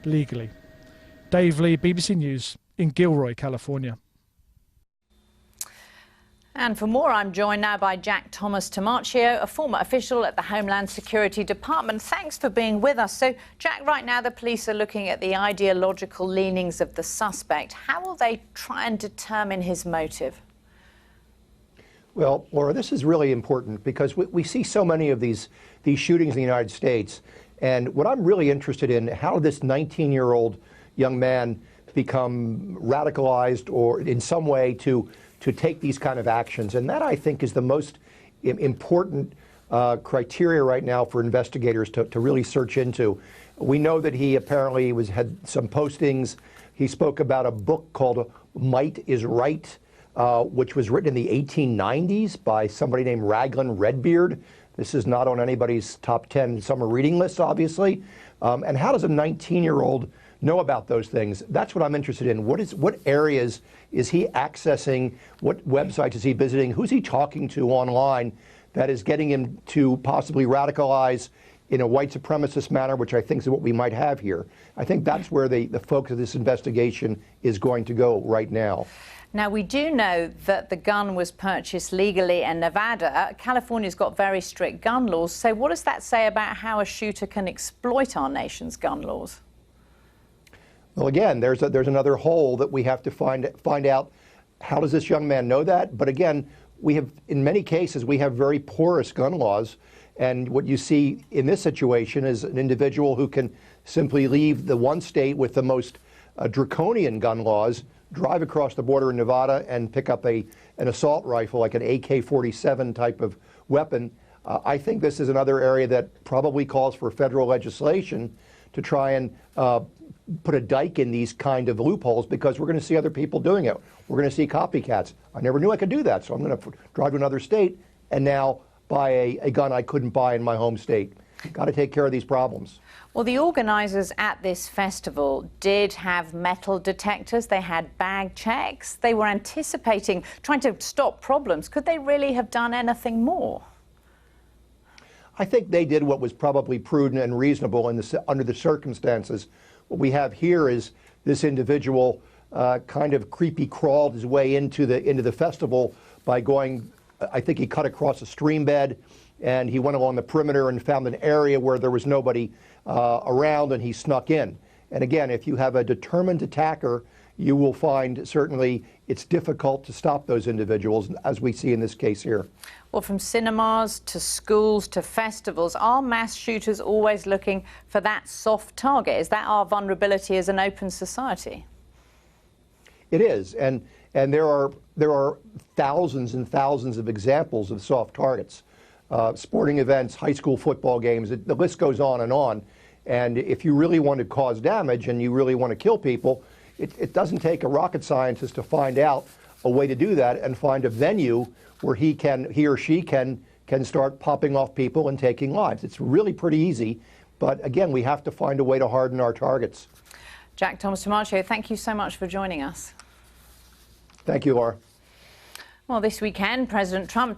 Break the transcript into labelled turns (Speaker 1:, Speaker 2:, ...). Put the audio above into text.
Speaker 1: legally. Dave Lee, BBC News in Gilroy, California.
Speaker 2: And for more, I'm joined now by Jack Tomarchio, a former official at the Homeland Security Department. Thanks for being with us. So, Jack, right now the police are looking at the ideological leanings of the suspect. How will they try and determine his motive?
Speaker 3: Well, Laura, this is really important because we see so many of these shootings in the United States. And what I'm really interested in, how did this 19-year-old young man become radicalized or in some way to take these kind of actions? And that, I think, is the most important criteria right now for investigators to really search into. We know that he apparently had some postings. He spoke about a book called Might is Right, which was written in the 1890s by somebody named Raglan Redbeard. This is not on anybody's top 10 summer reading list, obviously. And how does a 19-year-old know about those things? That's what I'm interested in. What areas is he accessing? What websites is he visiting? Who's he talking to online that is getting him to possibly radicalize in a white supremacist manner, which I think is what we might have here. I think that's where the focus of this investigation is going to go right now.
Speaker 2: Now, we do know that the gun was purchased legally in Nevada. California's got very strict gun laws. So what does that say about how a shooter can exploit our nation's gun laws?
Speaker 3: Well, again, there's another hole that we have to find out. How does this young man know that? But again, in many cases, we have very porous gun laws. And what you see in this situation is an individual who can simply leave the one state with the most draconian gun laws, drive across the border in Nevada and pick up an assault rifle, like an AK-47 type of weapon. I think this is another area that probably calls for federal legislation to try and put a dike in these kind of loopholes, because we're going to see other people doing it. We're going to see copycats. I never knew I could do that, so I'm going to drive to another state and now buy a gun I couldn't buy in my home state. Got to take care of these problems.
Speaker 2: Well, the organisers at this festival did have metal detectors. They had bag checks. They were anticipating trying to stop problems. Could they really have done anything more?
Speaker 3: I think they did what was probably prudent and reasonable under the circumstances. What we have here is this individual kind of creepy crawled his way into the festival by going, I think he cut across a stream bed, and he went along the perimeter and found an area where there was nobody around, and he snuck in. And again, if you have a determined attacker, you will find certainly it's difficult to stop those individuals, as we see in this case here.
Speaker 2: Well, from cinemas to schools to festivals, are mass shooters always looking for that soft target? Is that our vulnerability as an open society?
Speaker 3: It is, and there are thousands and thousands of examples of soft targets. Sporting events, high school football games, the list goes on and on. And if you really want to cause damage and you really want to kill people, it doesn't take a rocket scientist to find out a way to do that and find a venue where he or she can start popping off people and taking lives. It's really pretty easy. But again, we have to find a way to harden our targets.
Speaker 2: Jack Tomarchio, thank you so much for joining us.
Speaker 3: Thank you, Laura.
Speaker 2: Well, this weekend, President Trump